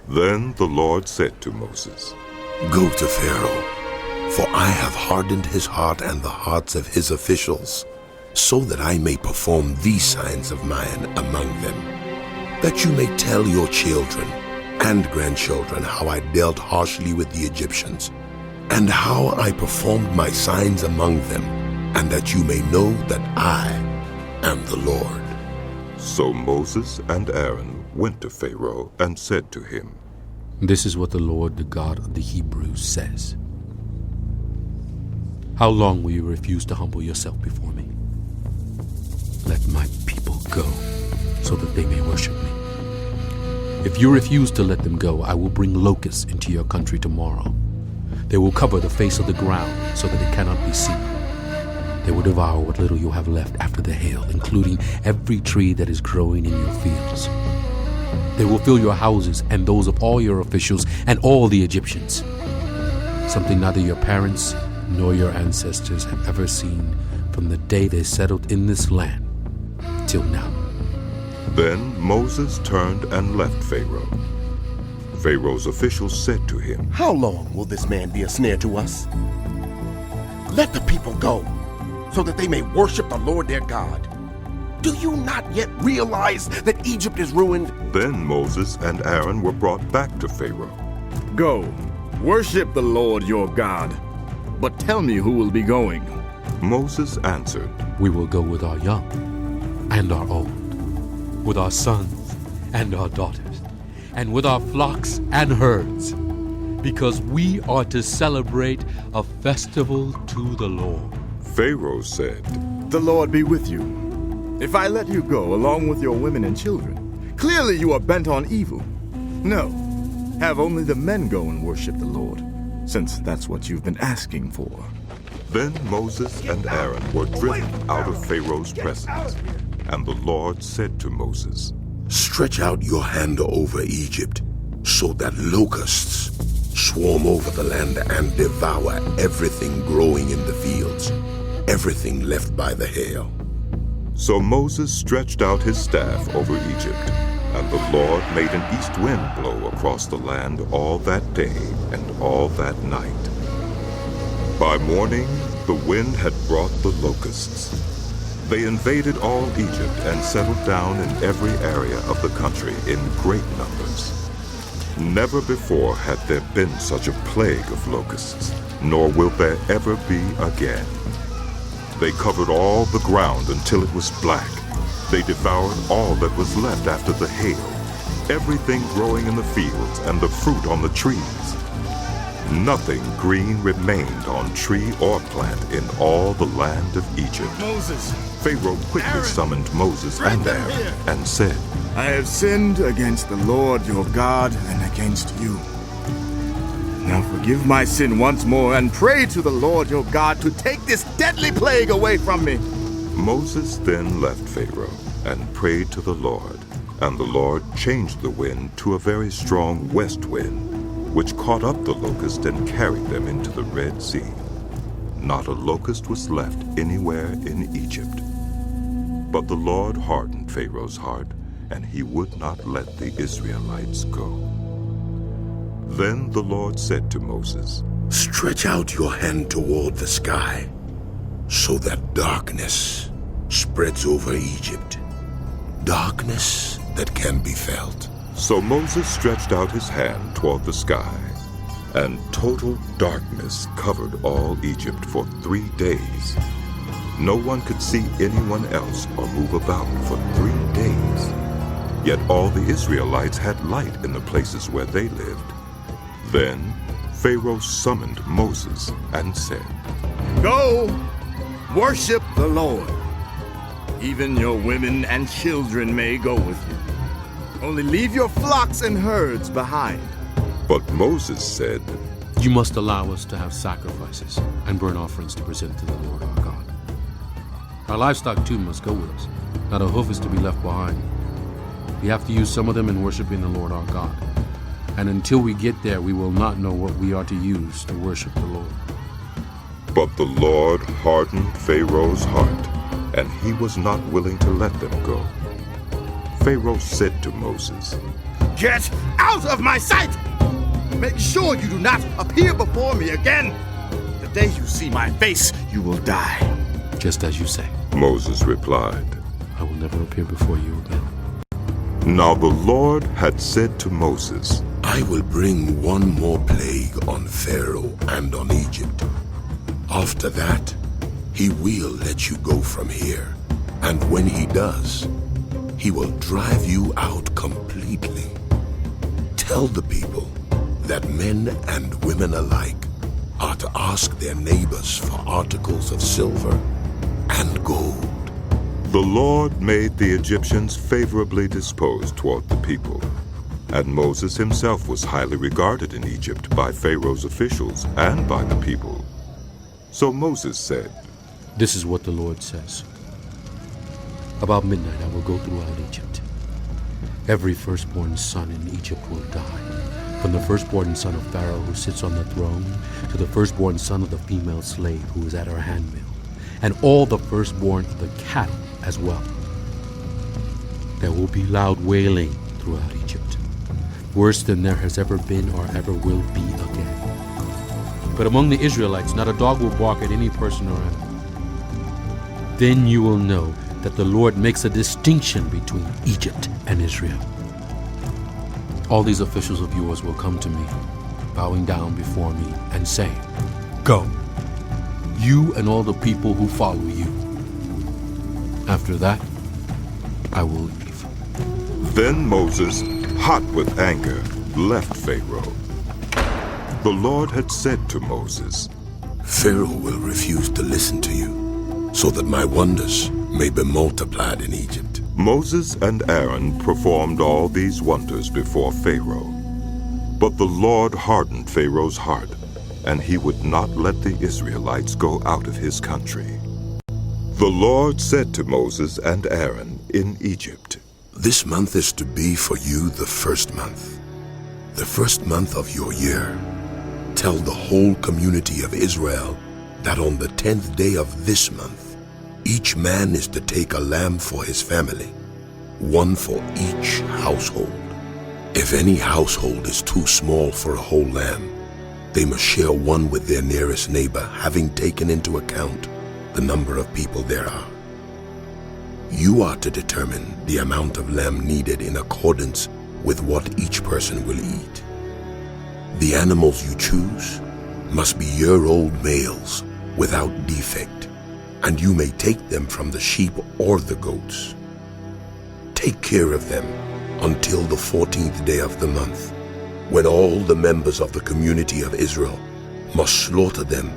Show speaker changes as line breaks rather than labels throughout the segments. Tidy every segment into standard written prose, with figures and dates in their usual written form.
Then the Lord said to Moses,
Go to Pharaoh, for I have hardened his heart and the hearts of his officials, so that I may perform these signs of mine among them, that you may tell your children and grandchildren how I dealt harshly with the Egyptians, and how I performed my signs among them, and that you may know that I am the Lord.
So Moses and Aaron went to Pharaoh and said to him,
This is what the Lord, the God of the Hebrews, says. How long will you refuse to humble yourself before me? Let my people go, so that they may worship me. If you refuse to let them go, I will bring locusts into your country tomorrow. They will cover the face of the ground so that it cannot be seen. They will devour what little you have left after the hail, including every tree that is growing in your fields. They will fill your houses and those of all your officials and all the Egyptians, something neither your parents nor your ancestors have ever seen from the day they settled in this land till now.
Then Moses turned and left Pharaoh. Pharaoh's officials said to him,
How long will this man be a snare to us? Let the people go, so that they may worship the Lord their God. Do you not yet realize that Egypt is ruined?
Then Moses and Aaron were brought back to Pharaoh.
Go, worship the Lord your God. But tell me who will be going.
Moses answered,
We will go with our young and our old, with our sons and our daughters, and with our flocks and herds, because we are to celebrate a festival to the Lord.
Pharaoh said,
The Lord be with you. If I let you go along with your women and children, clearly you are bent on evil. No, have only the men go and worship the Lord, since that's what you've been asking for.
Then Moses and Aaron were driven out of Pharaoh's presence. And the Lord said to Moses,
Stretch out your hand over Egypt, so that locusts swarm over the land and devour everything growing in the fields, everything left by the hail.
So Moses stretched out his staff over Egypt, and the Lord made an east wind blow across the land all that day and all that night. By morning, the wind had brought the locusts. They invaded all Egypt and settled down in every area of the country in great numbers. Never before had there been such a plague of locusts, nor will there ever be again. They covered all the ground until it was black. They devoured all that was left after the hail, everything growing in the fields and the fruit on the trees. Nothing green remained on tree or plant in all the land of Egypt.
Moses,
Pharaoh quickly
Aaron,
summoned Moses and
them
Aaron
here.
and said,
I have sinned against the Lord your God and against you. Now forgive my sin once more and pray to the Lord your God to take this deadly plague away from me.
Moses then left Pharaoh and prayed to the Lord, and the Lord changed the wind to a very strong west wind, which caught up the locust and carried them into the Red Sea. Not a locust was left anywhere in Egypt. But the Lord hardened Pharaoh's heart, and he would not let the Israelites go. Then the Lord said to Moses,
Stretch out your hand toward the sky, so that darkness spreads over Egypt, darkness that can be felt.
So Moses stretched out his hand toward the sky, and total darkness covered all Egypt for 3 days. No one could see anyone else or move about for 3 days. Yet all the Israelites had light in the places where they lived. Then Pharaoh summoned Moses and said,
Go, worship the Lord. Even your women and children may go with you. Only leave your flocks and herds behind.
But Moses said,
You must allow us to have sacrifices and burnt offerings to present to the Lord our God. Our livestock too must go with us. Not a hoof is to be left behind. We have to use some of them in worshiping the Lord our God. And until we get there, we will not know what we are to use to worship the Lord.
But the Lord hardened Pharaoh's heart, and he was not willing to let them go. Pharaoh said to Moses,
Get out of my sight! Make sure you do not appear before me again. The day you see my face, you will die.
Just as you say.
Moses replied.
I will never appear before you again.
Now the Lord had said to Moses,
I will bring one more plague on Pharaoh and on Egypt. After that, he will let you go from here. And when he does, he will drive you out completely. Tell the people that men and women alike are to ask their neighbors for articles of silver and gold.
The Lord made the Egyptians favorably disposed toward the people, and Moses himself was highly regarded in Egypt by Pharaoh's officials and by the people. So Moses said,
This is what the Lord says. About midnight I will go throughout Egypt. Every firstborn son in Egypt will die, from the firstborn son of Pharaoh who sits on the throne to the firstborn son of the female slave who is at her handmill, and all the firstborn of the cattle as well. There will be loud wailing throughout Egypt, worse than there has ever been or ever will be again. But among the Israelites not a dog will bark at any person or animal. Then you will know that the Lord makes a distinction between Egypt and Israel. All these officials of yours will come to me, bowing down before me and saying, Go, you and all the people who follow you. After that, I will leave.
Then Moses, hot with anger, left Pharaoh. The Lord had said to Moses,
Pharaoh will refuse to listen to you, so that my wonders may be multiplied in Egypt.
Moses and Aaron performed all these wonders before Pharaoh. But the Lord hardened Pharaoh's heart, and he would not let the Israelites go out of his country. The Lord said to Moses and Aaron in Egypt,
This month is to be for you the first month of your year. Tell the whole community of Israel that on the 10th day of this month, each man is to take a lamb for his family, one for each household. If any household is too small for a whole lamb, they must share one with their nearest neighbor, having taken into account the number of people there are. You are to determine the amount of lamb needed in accordance with what each person will eat. The animals you choose must be year-old males without defect, and you may take them from the sheep or the goats. Take care of them until the 14th day of the month, when all the members of the community of Israel must slaughter them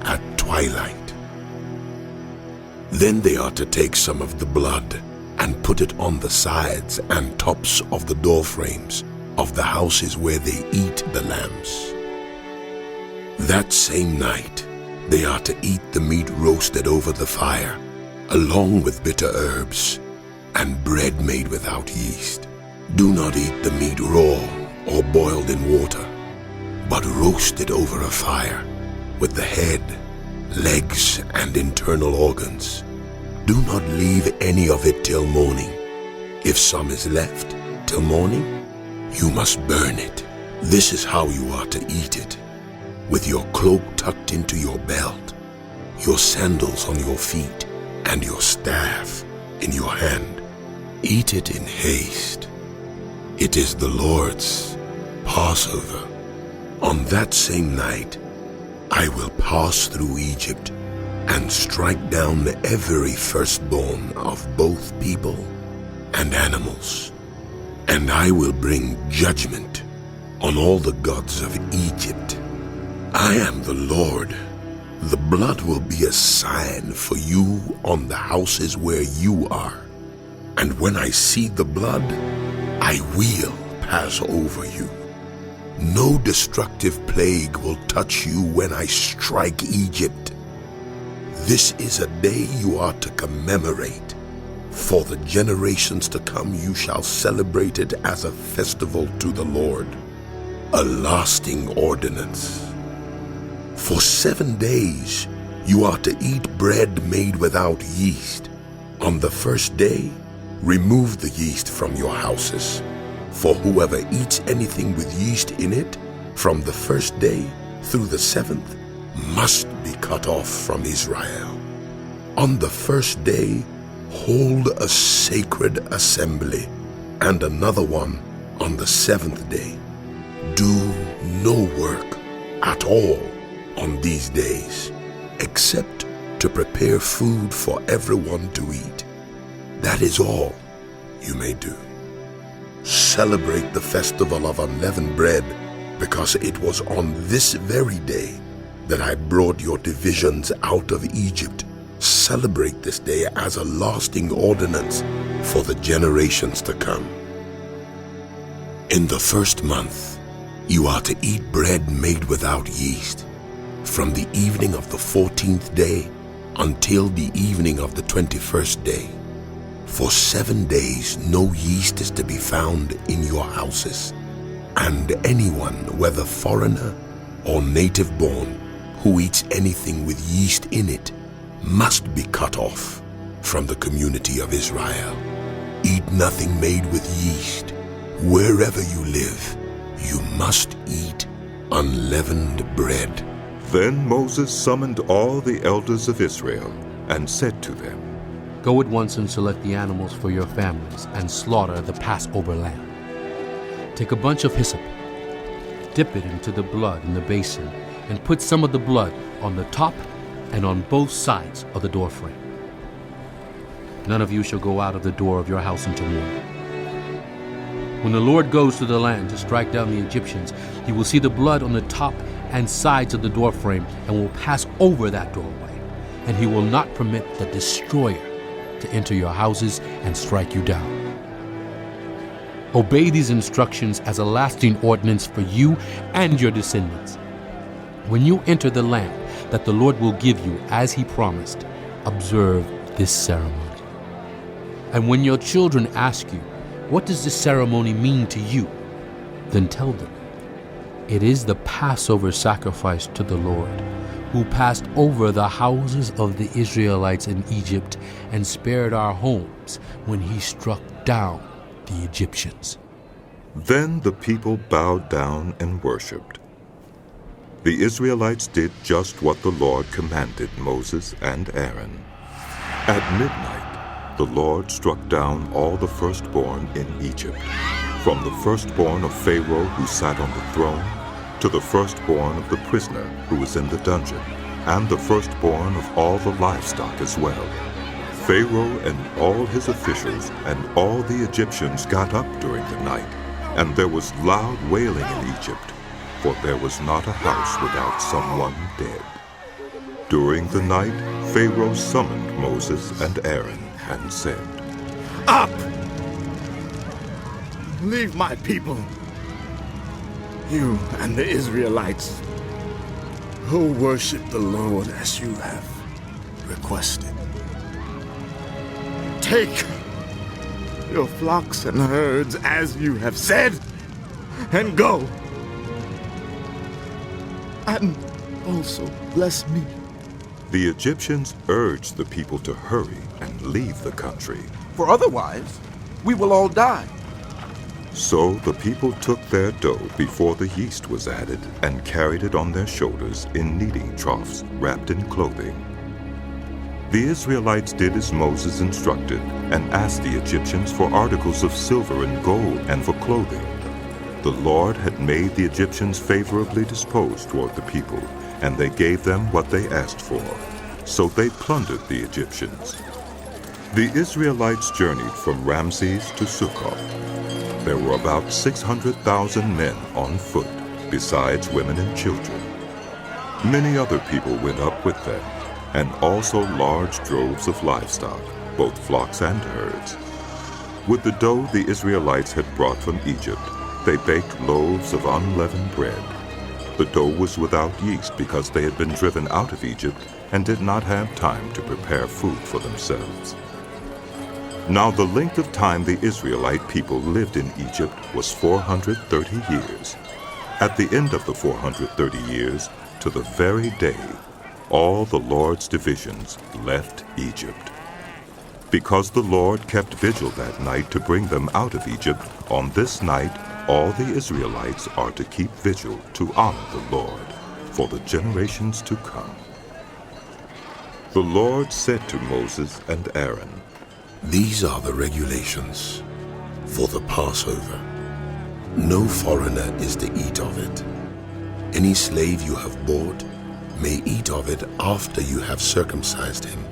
at twilight. Then they are to take some of the blood and put it on the sides and tops of the door frames of the houses where they eat the lambs. That same night, they are to eat the meat roasted over the fire, along with bitter herbs and bread made without yeast. Do not eat the meat raw or boiled in water, but roast it over a fire with the head, legs, and internal organs. Do not leave any of it till morning. If some is left till morning, you must burn it. This is how you are to eat it, with your cloak tucked into your belt, your sandals on your feet, and your staff in your hand. Eat it in haste. It is the Lord's Passover. On that same night, I will pass through Egypt and strike down every firstborn of both people and animals. And I will bring judgment on all the gods of Egypt. I am the Lord. The blood will be a sign for you on the houses where you are. And when I see the blood, I will pass over you. No destructive plague will touch you when I strike Egypt. This is a day you are to commemorate. For the generations to come you shall celebrate it as a festival to the Lord, a lasting ordinance. For 7 days you are to eat bread made without yeast. On the first day, remove the yeast from your houses. For whoever eats anything with yeast in it, from the first day through the 7th, must be cut off from Israel. On the first day, hold a sacred assembly, and another one on the 7th day. Do no work at all on these days, except to prepare food for everyone to eat. That is all you may do. Celebrate the festival of unleavened bread, because it was on this very day that I brought your divisions out of Egypt. Celebrate this day as a lasting ordinance for the generations to come. In the first month, you are to eat bread made without yeast, from the evening of the 14th day until the evening of the 21st day. For 7 days no yeast is to be found in your houses, and anyone, whether foreigner or native born, who eats anything with yeast in it must be cut off from the community of Israel. Eat nothing made with yeast. Wherever you live, you must eat unleavened bread.
Then Moses summoned all the elders of Israel and said to them,
Go at once and select the animals for your families and slaughter the Passover lamb. Take a bunch of hyssop, dip it into the blood in the basin, and put some of the blood on the top and on both sides of the doorframe. None of you shall go out of the door of your house until morning. When the Lord goes to the land to strike down the Egyptians, he will see the blood on the top and sides of the doorframe and will pass over that doorway, and he will not permit the destroyer to enter your houses and strike you down. Obey these instructions as a lasting ordinance for you and your descendants. When you enter the land that the Lord will give you as he promised, observe this ceremony. And when your children ask you, what does this ceremony mean to you? Then tell them, it is the Passover sacrifice to the Lord, who passed over the houses of the Israelites in Egypt and spared our homes when he struck down the Egyptians.
Then the people bowed down and worshipped. The Israelites did just what the Lord commanded Moses and Aaron. At midnight, the Lord struck down all the firstborn in Egypt, from the firstborn of Pharaoh who sat on the throne, to the firstborn of the prisoner who was in the dungeon, and the firstborn of all the livestock as well. Pharaoh and all his officials and all the Egyptians got up during the night, and there was loud wailing in Egypt, for there was not a house without someone dead. During the night, Pharaoh summoned Moses and Aaron and said,
Up! Leave my people, you and the Israelites, who worship the Lord as you have requested. Take your flocks and herds as you have said, and go. And also bless me.
The Egyptians urged the people to hurry and leave the country.
For otherwise, we will all die.
So the people took their dough before the yeast was added and carried it on their shoulders in kneading troughs wrapped in clothing. The Israelites did as Moses instructed and asked the Egyptians for articles of silver and gold and for clothing. The Lord had made the Egyptians favorably disposed toward the people, and they gave them what they asked for. So they plundered the Egyptians. The Israelites journeyed from Ramses to Succoth. There were about 600,000 men on foot, besides women and children. Many other people went up with them, and also large droves of livestock, both flocks and herds. With the dough the Israelites had brought from Egypt, they baked loaves of unleavened bread. The dough was without yeast because they had been driven out of Egypt and did not have time to prepare food for themselves. Now the length of time the Israelite people lived in Egypt was 430 years. At the end of the 430 years, to the very day, all the Lord's divisions left Egypt. Because the Lord kept vigil that night to bring them out of Egypt, on this night all the Israelites are to keep vigil to honor the Lord for the generations to come. The Lord said to Moses and Aaron,
These are the regulations for the Passover. No foreigner is to eat of it. Any slave you have bought may eat of it after you have circumcised him,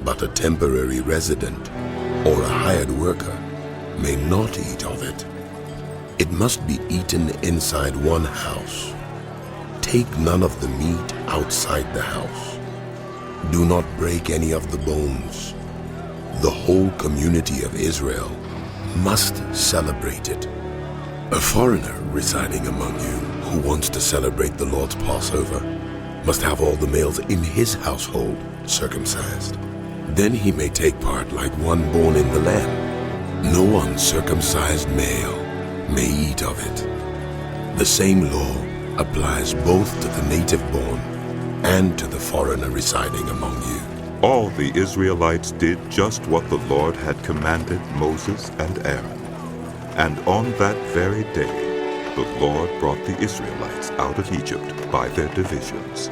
but a temporary resident or a hired worker may not eat of it. It must be eaten inside one house. Take none of the meat outside the house. Do not break any of the bones. The whole community of Israel must celebrate it. A foreigner residing among you who wants to celebrate the Lord's Passover must have all the males in his household circumcised. Then he may take part like one born in the land. No uncircumcised male may eat of it. The same law applies both to the native born and to the foreigner residing among you.
All the Israelites did just what the Lord had commanded Moses and Aaron. And on that very day, the Lord brought the Israelites out of Egypt by their divisions.